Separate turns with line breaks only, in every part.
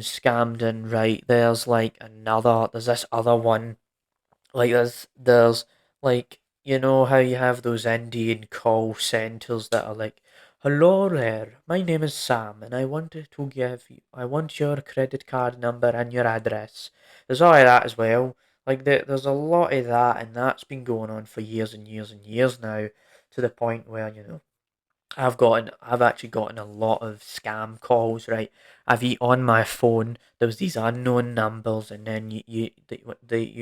scammed, and right there's like there's this other one, like there's like, you know how you have those Indian call centers that are like, hello there, my name is Sam and I want your credit card number and your address. There's all of that as well. Like there's a lot of that, and that's been going on for years and years and years now, to the point where, I've actually gotten a lot of scam calls, right? On my phone, there was these unknown numbers, and then you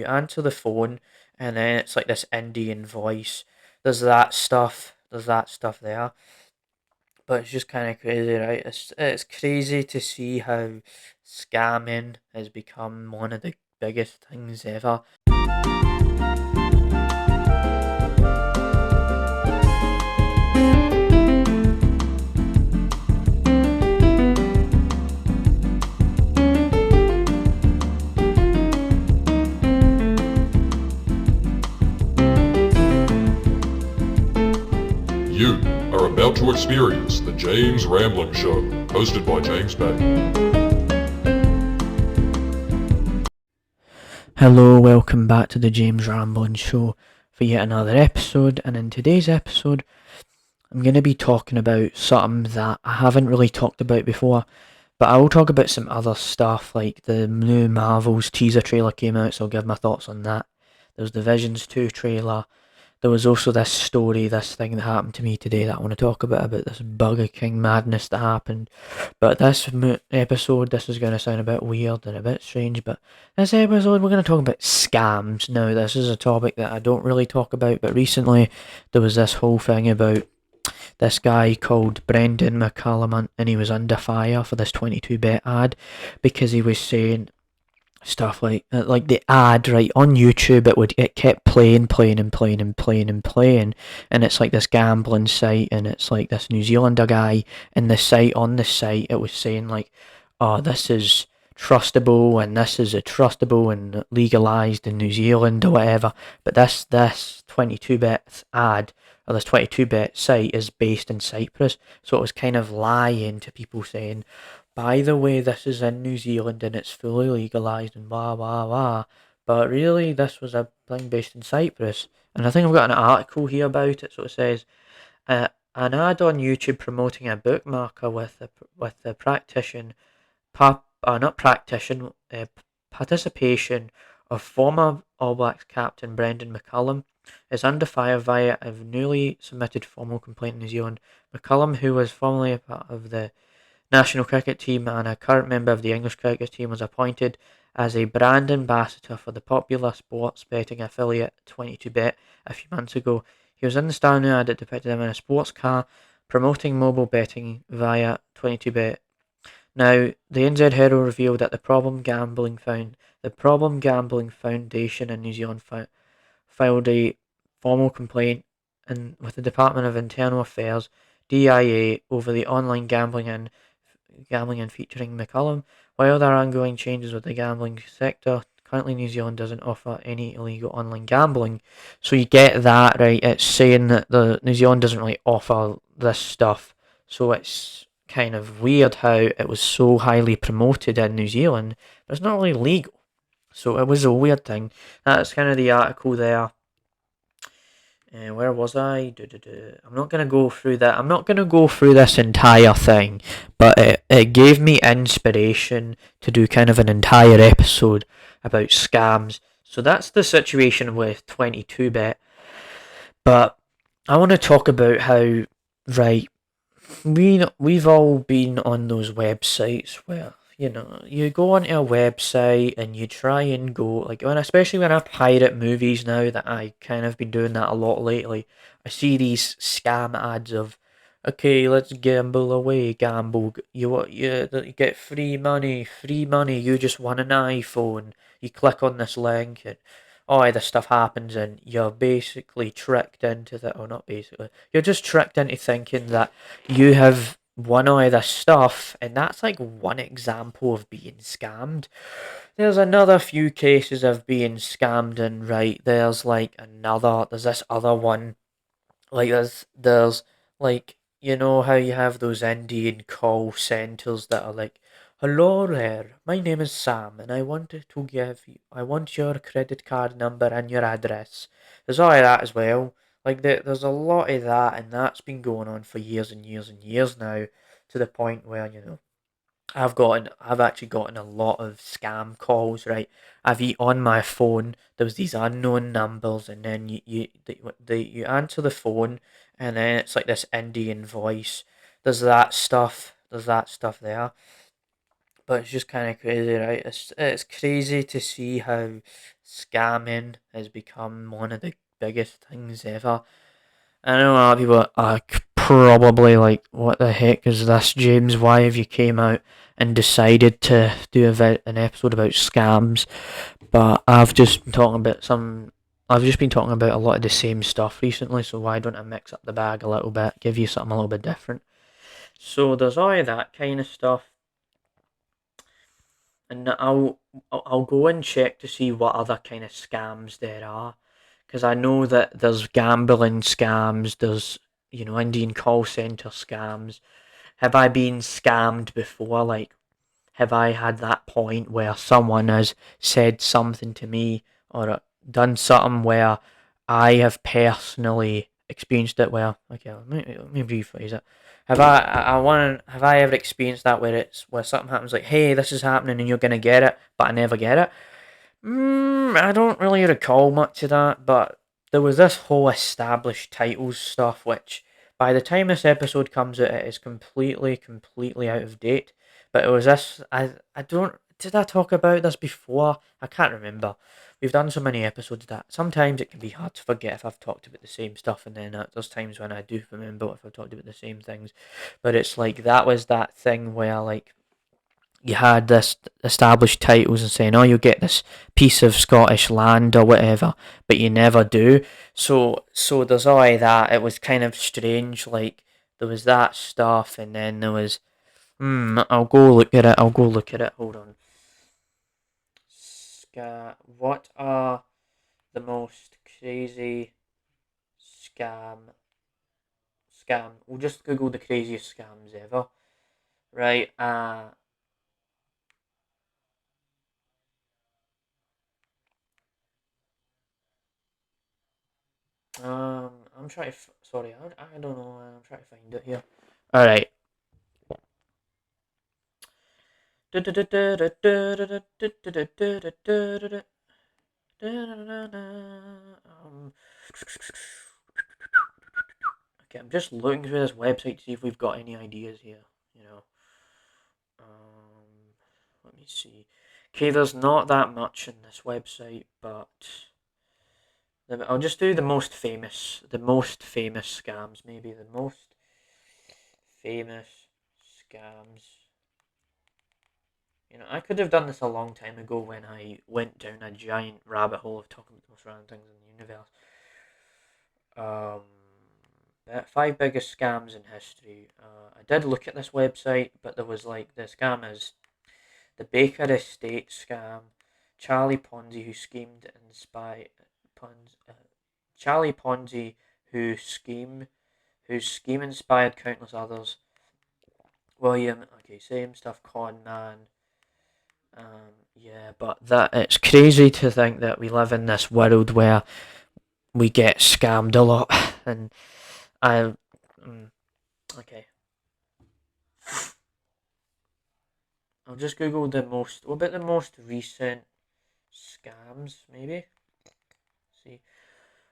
answer the phone, and then it's like this Indian voice. There's that stuff there, but it's just kind of crazy, right? It's crazy to see how scamming has become one of the biggest things ever.
You are about to experience the James Rambling Show, hosted by James Bay.
Hello, welcome back to the James Rambling Show for yet another episode. And in today's episode, I'm going to be talking about something that I haven't really talked about before, but I will talk about some other stuff, like the new Marvel's teaser trailer came out, so I'll give my thoughts on that. There's the Visions 2 trailer. There was also this thing that happened to me today that I want to talk about this Burger King madness that happened. But this is going to sound a bit weird and a bit strange, but this episode we're going to talk about scams. Now, this is a topic that I don't really talk about, but recently there was this whole thing about this guy called Brendan McCullum, and he was under fire for this 22-bet ad because he was saying stuff like the ad, right, on YouTube. It kept playing, and it's like this gambling site, and it's like this New Zealander guy, and the site it was saying like, oh, this is trustable, and this is a trustable and legalized in New Zealand or whatever. But this 22-bet ad, or this 22-bet site, is based in Cyprus, so it was kind of lying to people, saying, by the way, this is in New Zealand and it's fully legalised and blah blah blah. But really, this was a thing based in Cyprus. And I think I've got an article here about it. So it says, an ad on YouTube promoting a bookmarker with the not practition, participation of former All Blacks captain Brendan McCullum is under fire via a newly submitted formal complaint in New Zealand. McCullum, who was formerly a part of the national cricket team and a current member of the English cricket team, was appointed as a brand ambassador for the popular sports betting affiliate 22Bet a few months ago. He was in the Star New ad that depicted him in a sports car promoting mobile betting via 22Bet. Now, the NZ Herald revealed that the Problem Gambling Foundation in New Zealand filed a formal complaint with the Department of Internal Affairs (DIA) over the online gambling and featuring McCullum. While there are ongoing changes with the gambling sector, currently New Zealand doesn't offer any illegal online gambling. So you get that, right? It's saying that the New Zealand doesn't really offer this stuff. So it's kind of weird how it was so highly promoted in New Zealand, but it's not really legal. So it was a weird thing. That's kind of the article there. Where was I? I'm not going to go through that. I'm not going to go through this entire thing, but it gave me inspiration to do kind of an entire episode about scams. So that's the situation with 22bet. But I want to talk about how, right, we've all been on those websites where, you go onto a website and you try and go, like, especially when I pirate movies now, that I kind of been doing that a lot lately. I see these scam ads of, okay, let's gamble away, gamble. You get free money. You just won an iPhone. You click on this link and all this stuff happens, and you're basically tricked into that, or not basically, you're just tricked into thinking that you have won all this stuff, and that's like one example of being scammed. There's another few cases of being scammed, and right, there's this other one, like there's like, you know how you have those Indian call centers that are like, Hello there, my name is Sam, and I want your credit card number and your address. There's all of that as well. Like, there's a lot of that, and that's been going on for years and years and years now, to the point where, I've actually gotten a lot of scam calls, right? On my phone, there was these unknown numbers, and then you answer the phone, and then it's like this Indian voice. There's that stuff there, but it's just kind of crazy, right? It's crazy to see how scamming has become one of the biggest things ever. I know a lot of people are probably like, "What the heck is this, James? Why have you came out and decided to do an episode about scams?" But I've just been talking about a lot of the same stuff recently, so why don't I mix up the bag a little bit, give you something a little bit different? So there's all of that kind of stuff, and I'll go and check to see what other kind of scams there are, because I know that there's gambling scams, there's Indian call center scams. Have I been scammed before? Like, have I had that point where someone has said something to me or done something where I have personally experienced it? Well, okay, let me rephrase it. Have I ever experienced that where something happens like, hey, this is happening and you're gonna get it, but I never get it? I don't really recall much of that, but there was this whole established titles stuff, which by the time this episode comes out, it is completely out of date. But it was this. I don't. Did I talk about this before? I can't remember. We've done so many episodes that sometimes it can be hard to forget if I've talked about the same stuff, and then there's times when I do remember if I've talked about the same things. But it's like that was that thing where like you had this established titles and saying, "Oh, you'll get this piece of Scottish land or whatever," but you never do. So there's all of that. It was kind of strange. Like there was that stuff, and then there was. I'll go look at it. I'll go look at it. Hold on. What are the most crazy scam? Scam. We'll just Google the craziest scams ever. Right. I'm trying to. Sorry, I don't know. I'm trying to find it here. All right. Okay, I'm just looking through this website to see if we've got any ideas here. You know. Let me see. Okay, there's not that much in this website, but I'll just do the most famous scams, maybe the most famous scams. I could have done this a long time ago when I went down a giant rabbit hole of talking about the most random things in the universe. Um, the five biggest scams in history. I did look at this website, but there was like the scam is the Baker Estate scam, Charlie Ponzi who schemed and spy, Charlie Ponzi who scheme, whose scheme inspired countless others. William, okay, same stuff. Con man. Yeah, but that it's crazy to think that we live in this world where we get scammed a lot, and I, okay, I'll just Google the most. What about the most recent scams? Maybe see,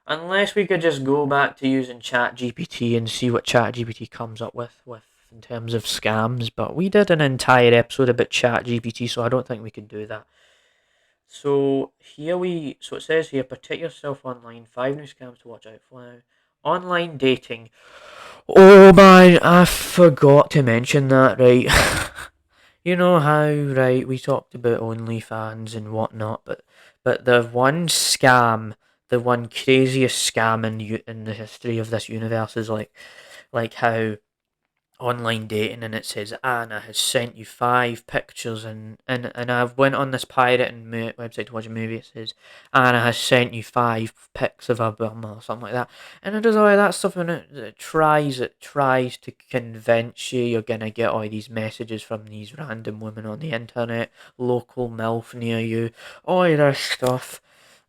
unless we could just go back to using Chat GPT and see what Chat GPT comes up with in terms of scams. But we did an entire episode about Chat GPT, so I don't think we could do that. So it says here, protect yourself online. 5 new scams to watch out for now. Online dating. Oh man, I forgot to mention that, right? You know how, right, we talked about OnlyFans and whatnot, but the one scam, the one craziest scam in the history of this universe is like how online dating, and it says Anna has sent you 5 pictures, and I've went on this pirating website to watch a movie. It says Anna has sent you 5 pics of her bum or something like that, and it does all that stuff, and it tries to convince you you're gonna get all these messages from these random women on the internet, local MILF near you, all this stuff.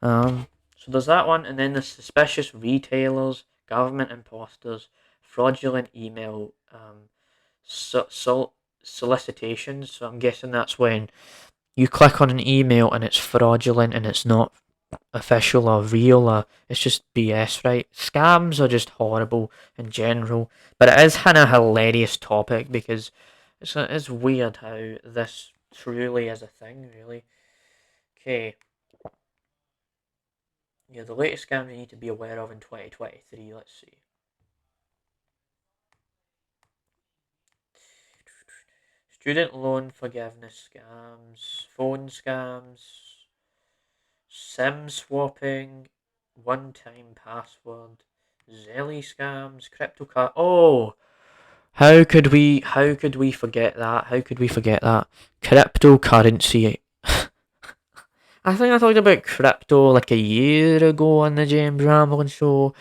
So there's that one, and then the suspicious retailers, government imposters, fraudulent email solicitations. So I'm guessing that's when you click on an email and it's fraudulent and it's not official or real, or it's just BS, right? Scams are just horrible in general, but it is kind of a hilarious topic because it's weird how this truly is a thing, really. Okay, yeah, the latest scams you need to be aware of in 2023. Let's see. Student loan forgiveness scams, phone scams, SIM swapping, one-time password, Zelly scams, cryptocurrency. Oh, how could we forget that? How could we forget that? Cryptocurrency. I think I talked about crypto like a year ago on the James Ramblin' Show.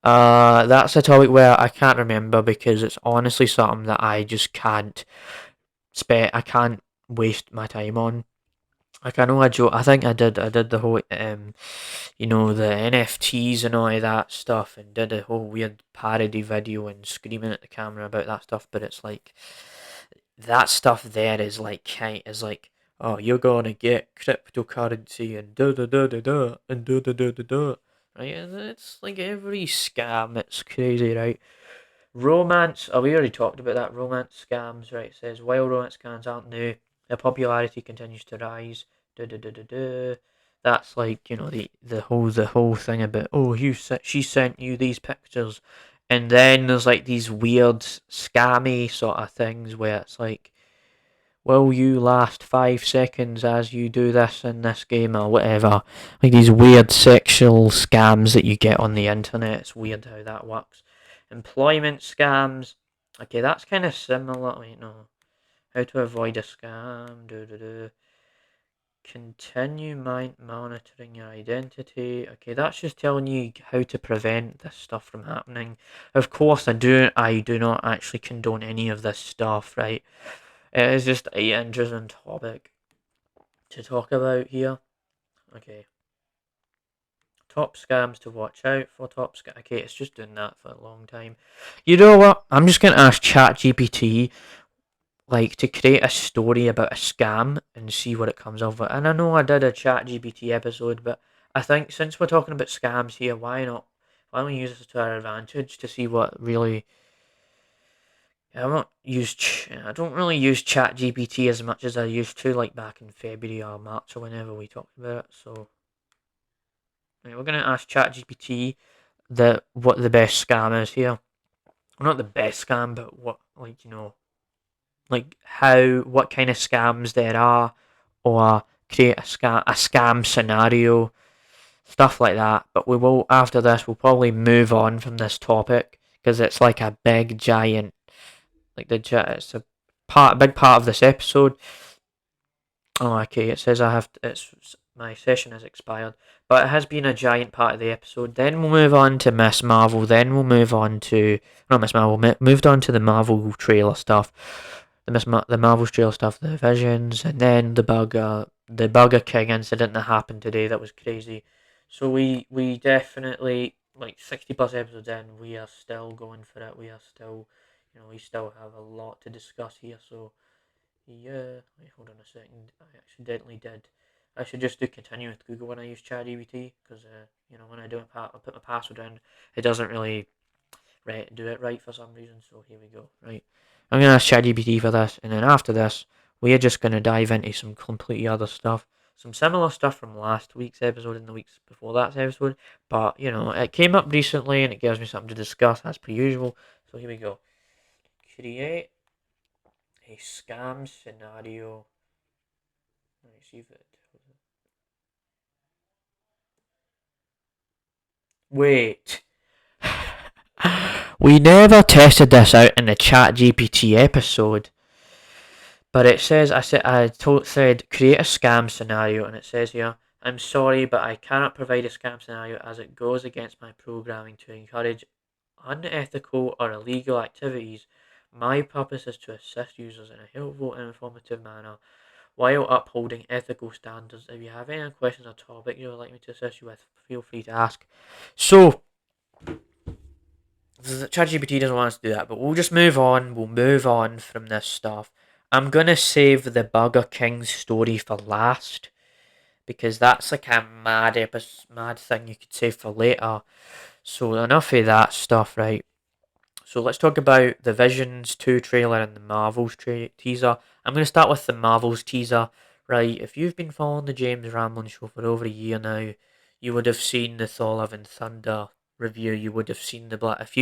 That's a topic where I can't remember because it's honestly something that I just can't I can't waste my time on. Like I know I joke. I think I did the whole the NFTs and all of that stuff, and did a whole weird parody video and screaming at the camera about that stuff. But it's like that stuff there is like oh, you're gonna get cryptocurrency and da da da da da and da da da da da. Right, and it's like every scam. It's crazy, right? Romance. Oh, we already talked about that. Romance scams, right? It says while romance scams aren't new, their popularity continues to rise. Da da da da da. That's like the whole thing about she sent you these pictures, and then there's like these weird scammy sort of things where it's like, will you last 5 seconds as you do this in this game or whatever? Like these weird sexual scams that you get on the internet. It's weird how that works. Employment scams. Okay, that's kind of similar. Wait, no. How to avoid a scam. Continue monitoring your identity. Okay, that's just telling you how to prevent this stuff from happening. Of course, I do not actually condone any of this stuff, right? It is just an interesting topic to talk about here. Okay. Top scams to watch out for. Okay, it's just doing that for a long time. You know what? I'm just gonna ask ChatGPT like to create a story about a scam and see what it comes up with. And I know I did a ChatGPT episode, but I think since we're talking about scams here, why not? Why don't we use this to our advantage to see what really I don't really use ChatGPT as much as I used to, like back in February or March or whenever we talked about it. So right, we're gonna ask ChatGPT what the best scam is here. Well, not the best scam, but what like what kind of scams there are, or create a scam scenario, stuff like that. But we will after this we'll probably move on from this topic because it's like a big giant it's a big part of this episode. Oh, okay. It says I have it's my session has expired, but it has been a giant part of the episode. Then we'll move on to Miss Marvel. Then we'll move on to not Miss Marvel. Moved on to the Marvel trailer stuff, the Marvel trailer stuff, the Visions, and then the Burger King incident that happened today. That was crazy. So we definitely like 60+ episodes in. We are still going for it. We are still, we still have a lot to discuss here. So yeah, wait, hold on a second. I accidentally did. I should just do continue with Google when I use ChatGPT because when I put my password in, it doesn't really do it right for some reason. So here we go. Right, I'm gonna ask ChatGPT for this, and then after this, we are just gonna dive into some completely other stuff, some similar stuff from last week's episode and the weeks before that episode. But it came up recently, and it gives me something to discuss as per usual. So here we go. Create a scam scenario. Let me see if it. Wait. We never tested this out in the Chat GPT episode, but it says said create a scam scenario, and it says here, I'm sorry, but I cannot provide a scam scenario as it goes against my programming to encourage unethical or illegal activities. My purpose is to assist users in a helpful and informative manner while upholding ethical standards. If you have any questions or topic you would like me to assist you with, feel free to ask. So, ChatGPT doesn't want us to do that, but we'll just move on. We'll move on from this stuff. I'm gonna save the Burger King story for last because that's like a mad thing you could save for later. So enough of that stuff, right? So let's talk about the Visions 2 trailer and the Marvels teaser. I'm going to start with the Marvels teaser. Right, if you've been following the James Ramblin' Show for over a year now, you would have seen the Thor Love and Thunder review. You would have seen the Black. If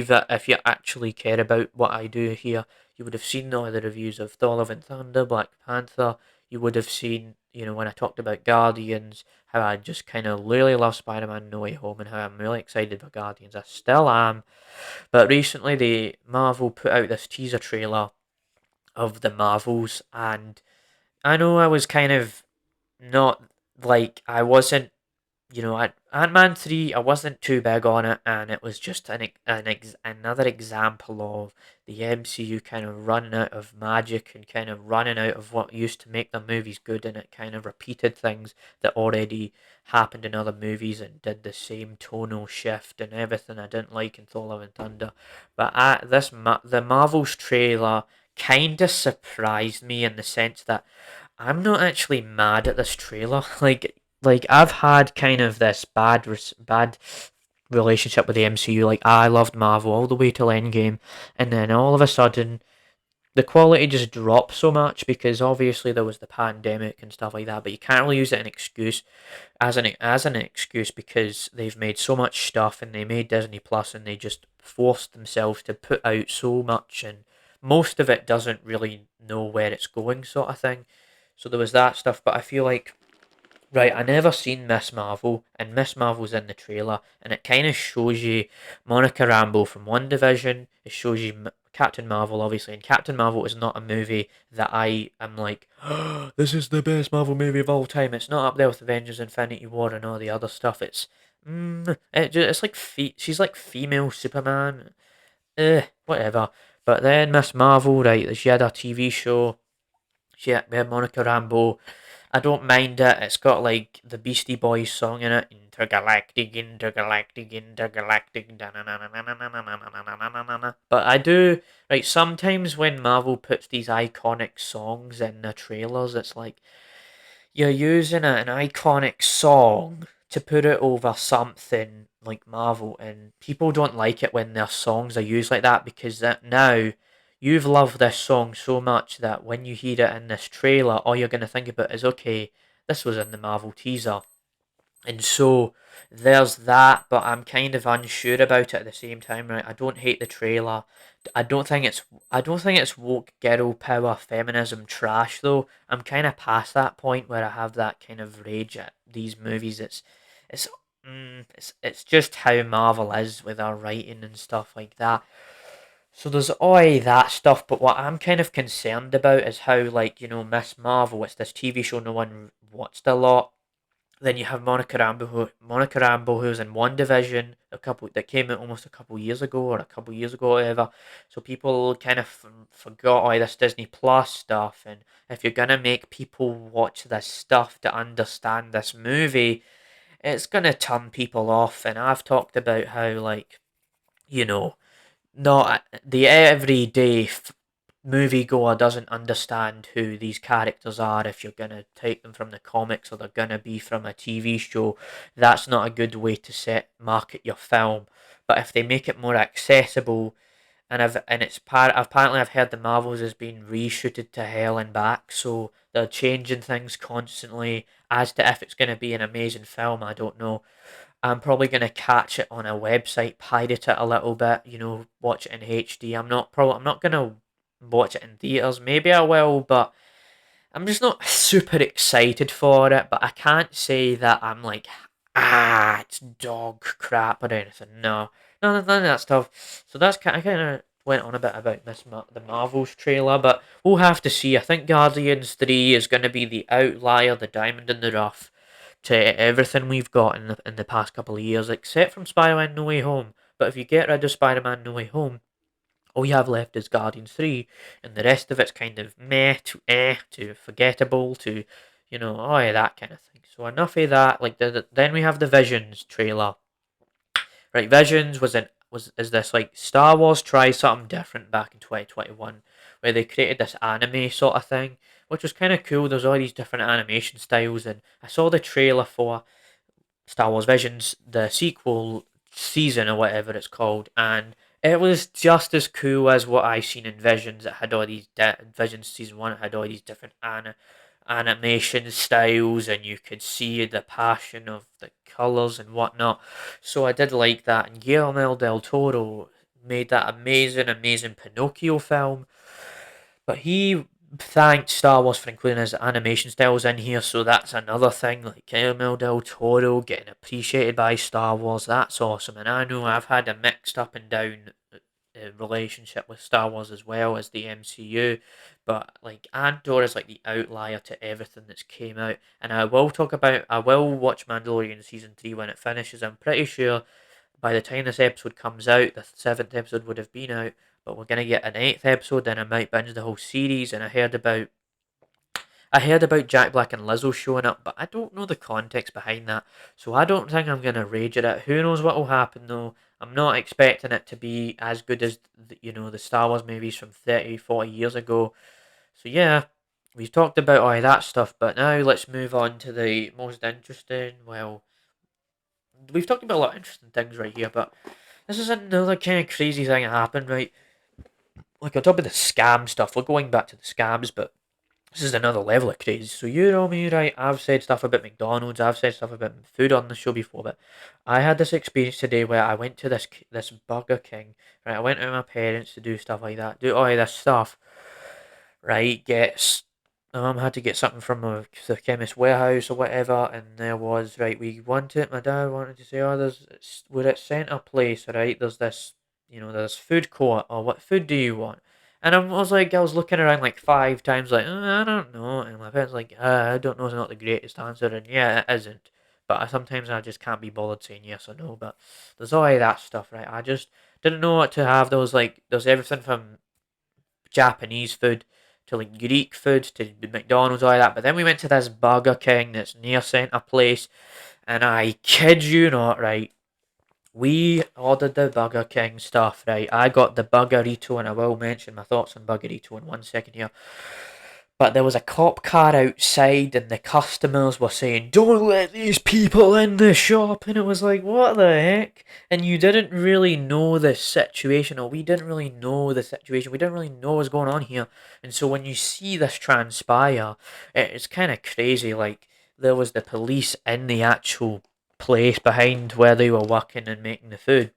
you actually care about what I do here, you would have seen all the reviews of Thor Love and Thunder, Black Panther. You would have seen, when I talked about Guardians, how I just kind of really love Spider-Man No Way Home and how I'm really excited for Guardians. I still am. But recently, the Marvel put out this teaser trailer of the Marvels, and I know I was kind of not like I wasn't, Ant Man 3. I wasn't too big on it, and it was just another example of the MCU kind of running out of magic and kind of running out of what used to make their movies good, and it kind of repeated things that already happened in other movies and did the same tonal shift and everything I didn't like in Thor: Love and Thunder. But the Marvel's trailer kind of surprised me in the sense that I'm not actually mad at this trailer. Like I've had kind of this bad relationship with the MCU. Like I loved Marvel all the way till Endgame, and then all of a sudden the quality just dropped so much because obviously there was the pandemic and stuff like that. But you can't really use it as an excuse because they've made so much stuff and they made Disney Plus and they just forced themselves to put out so much and most of it doesn't really know where it's going, sort of thing. So there was that stuff, but I feel like, right, I never seen Miss Marvel, and Miss Marvel's in the trailer, and it kind of shows you Monica Rambeau from One Division. It shows you Captain Marvel, obviously, and Captain Marvel is not a movie that I am like, oh, this is the best Marvel movie of all time. It's not up there with Avengers: Infinity War and all the other stuff. It's like she's like female Superman. Whatever. But then Miss Marvel, right? She had a TV show. We had Monica Rambeau. I don't mind it. It's got like the Beastie Boys song in it. Intergalactic, intergalactic, intergalactic. But I do like sometimes when Marvel puts these iconic songs in the trailers, it's like you're using an iconic song to put it over something like Marvel, and people don't like it when their songs are used like that because that now you've loved this song so much that when you hear it in this trailer, all you're going to think about is, okay, this was in the Marvel teaser. And so there's that, but I'm kind of unsure about it at the same time, right? I don't hate the trailer. I don't think it's I don't think it's woke girl power feminism trash though. I'm kind of past that point where I have that kind of rage at these movies. It's it's just how Marvel is with our writing and stuff like that. So there's all that stuff, but what I'm kind of concerned about is how, like, Miss Marvel, it's this TV show no one watched a lot. Then you have Monica Rambeau, who was in One Division, a couple that came out almost a couple years ago, or a couple years ago, whatever. So people kind of forgot all this Disney Plus stuff, and if you're gonna make people watch this stuff to understand this movie, it's gonna turn people off. And I've talked about how, like, you know, not the everyday moviegoer doesn't understand who these characters are if you're gonna take them from the comics or they're gonna be from a TV show. That's not a good way to market your film. But if they make it more accessible, apparently I've heard the Marvels has been reshooted to hell and back, so they're changing things constantly. As to if it's gonna be an amazing film, I don't know. I'm probably gonna catch it on a website, pirate it a little bit, watch it in HD. I'm not gonna watch it in theaters. Maybe I will, but I'm just not super excited for it. But I can't say that I'm like, it's dog crap or anything. No, none of that stuff. So that's kind of went on a bit about the Marvels trailer, but we'll have to see. I think Guardians 3 is going to be the outlier, the diamond in the rough to everything we've got in the past couple of years, except from Spider-Man No Way Home. But if you get rid of Spider-Man No Way Home, all you have left is Guardians 3, and the rest of it's kind of meh to to forgettable to, oh yeah, that kind of thing. So enough of that. Like then we have the Visions trailer. Right, Visions was is this like Star Wars try something different back in 2021, where they created this anime sort of thing, which was kind of cool. There's all these different animation styles, and I saw the trailer for Star Wars Visions, the sequel season or whatever it's called, and it was just as cool as what I seen in Visions. It had all these Visions season one. It had all these different animation styles, and you could see the passion of the colors and whatnot. So I did like that. And Guillermo del Toro made that amazing Pinocchio film, but he thanked Star Wars for including his animation styles in here, so that's another thing. Like Guillermo del Toro getting appreciated by Star Wars, that's awesome. And I know I've had a mixed up and down relationship with Star Wars as well as the MCU, but like Andor is like the outlier to everything that's came out. And I will watch Mandalorian season 3 when it finishes. I'm pretty sure by the time this episode comes out, the seventh episode would have been out, but we're gonna get an eighth episode, and I might binge the whole series. And I heard about Jack Black and Lizzo showing up, but I don't know the context behind that, so I don't think I'm gonna rage at it. Who knows what will happen though? I'm not expecting it to be as good as the Star Wars movies from 30, 40 years ago. So yeah, we've talked about all that stuff, but now let's move on to the most interesting. Well, we've talked about a lot of interesting things right here, but this is another kind of crazy thing that happened, right? Like on top of the scam stuff, we're going back to the scams, but this is another level of crazy. So you know me, right? I've said stuff about McDonald's, I've said stuff about food on the show before, but I had this experience today where I went to this Burger King, right? I went out with my parents to do stuff like that, do all of this stuff, right? My mum had to get something from the chemist warehouse or whatever, and there was right. My dad wanted to say, oh, we're at Centre Place, right? There's this, there's food court, or what food do you want? And I was looking around like five times, like, I don't know. And my parents like, I don't know, is not the greatest answer, and yeah, it isn't. But sometimes I just can't be bothered saying yes or no. But there's all of that stuff, right? I just didn't know what to have. There's everything from Japanese food to like Greek food to McDonald's, all that. But then we went to this Burger King that's near Centre Place, and I kid you not, right? We ordered the Burger King stuff, right? I got the Burgerito, and I will mention my thoughts on Burgerito in 1 second here. But there was a cop car outside, and the customers were saying, "Don't let these people in the shop." And it was like, what the heck? And you didn't really know the situation, or we didn't really know the situation. We didn't really know what was going on here. And so when you see this transpire, it's kind of crazy. Like, there was the police in the actual place behind where they were working and making the food.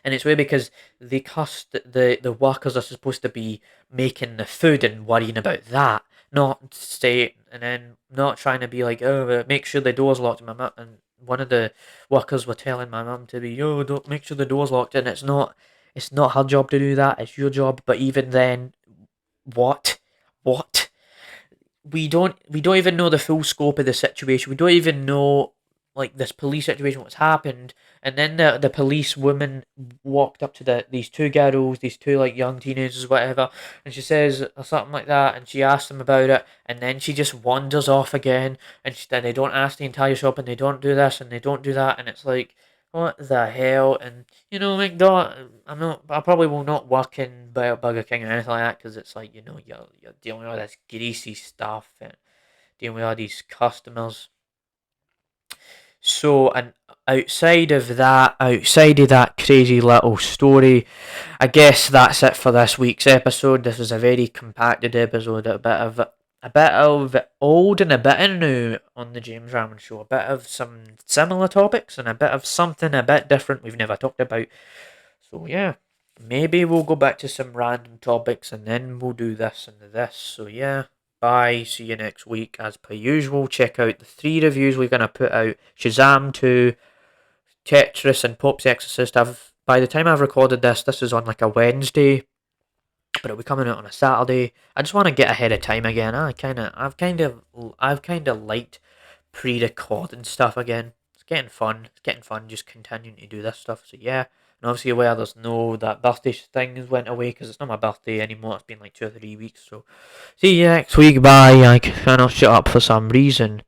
And it's weird because the workers are supposed to be making the food and worrying about that, not stay and then not trying to be like, oh, make sure the door's locked. And one of the workers were telling my mum to be, oh, don't make sure the door's locked. And it's not her job to do that. It's your job. But even then, what, what? We don't even know the full scope of the situation. We don't even know like this police situation, what's happened. And then the police woman walked up to these two girls, these two like young teenagers, whatever, and she says or something like that, and she asks them about it, and then she just wanders off again, and they don't ask the entire shop, and they don't do this, and they don't do that, and it's like, what the hell? And McDonald, I probably will not work in Burger King or anything like that because it's like you're dealing with all this greasy stuff and dealing with all these customers. So, and outside of that crazy little story, I guess that's it for this week's episode. This was a very compacted episode, a bit of old and a bit of new on the James Ramon Show. A bit of some similar topics and a bit of something a bit different we've never talked about. So yeah, maybe we'll go back to some random topics and then we'll do this and this. So yeah, bye. See you next week. As per usual, check out the 3 reviews we're gonna put out: Shazam 2, Tetris, and Pope's Exorcist. I've by the time I've recorded this, this is on like a Wednesday, but it'll be coming out on a Saturday. I just want to get ahead of time again. I've kind of liked pre-recording stuff again. It's getting fun. It's getting fun just continuing to do this stuff. So yeah, and obviously where there's no that birthday things went away because it's not my birthday anymore. It's been like 2 or 3 weeks. So see you next week. Bye. I cannot shut up for some reason.